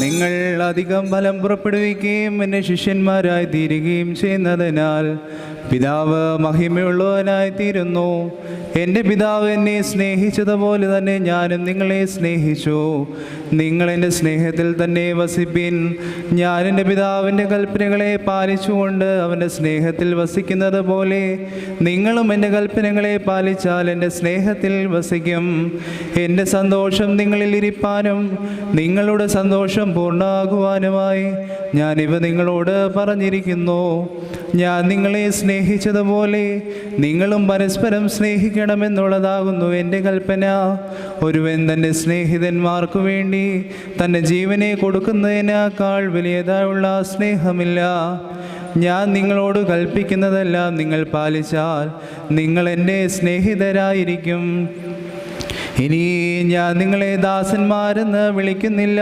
നിങ്ങൾ അധികം ഫലം പുറപ്പെടുവിക്കുകയും എന്നെ ശിഷ്യന്മാരായി തീരുകയും ചെയ്യുന്നതിനാൽ പിതാവ് മഹിമയുള്ളവനായിത്തീരുന്നു. എൻ്റെ പിതാവ് എന്നെ സ്നേഹിച്ചതുപോലെ തന്നെ ഞാനും നിങ്ങളെ സ്നേഹിച്ചു. നിങ്ങൾ എൻ്റെ സ്നേഹത്തിൽ തന്നെ വസിപ്പിൻ. ഞാൻ എൻ്റെ പിതാവിൻ്റെ കൽപ്പനകളെ പാലിച്ചുകൊണ്ട് അവൻ്റെ സ്നേഹത്തിൽ വസിക്കുന്നത് പോലെ നിങ്ങളും എൻ്റെ കൽപ്പനകളെ പാലിച്ചാൽ എൻ്റെ സ്നേഹത്തിൽ വസിക്കും. എൻ്റെ സന്തോഷം നിങ്ങളിൽ ഇരിപ്പാനും നിങ്ങളുടെ സന്തോഷം പൂർണ്ണമാകുവാനുമായി ഞാനിവ നിങ്ങളോട് പറഞ്ഞിരിക്കുന്നു. ഞാൻ നിങ്ങളെ സ്നേഹിച്ചതുപോലെ നിങ്ങളും പരസ്പരം സ്നേഹിക്കണമെന്നുള്ളതാകുന്നു എൻ്റെ കൽപ്പന. ഒരുവൻ തൻ്റെ സ്നേഹിതന്മാർക്കു വേണ്ടി തൻ്റെ ജീവനെ കൊടുക്കുന്നതിനേക്കാൾ വലിയതായുള്ള സ്നേഹമില്ല. ഞാൻ നിങ്ങളോട് കൽപ്പിക്കുന്നതെല്ലാം നിങ്ങൾ പാലിച്ചാൽ നിങ്ങൾ എൻ്റെ സ്നേഹിതരായിരിക്കും. ഇനി ഞാൻ നിങ്ങളെ ദാസന്മാരെന്ന് വിളിക്കുന്നില്ല,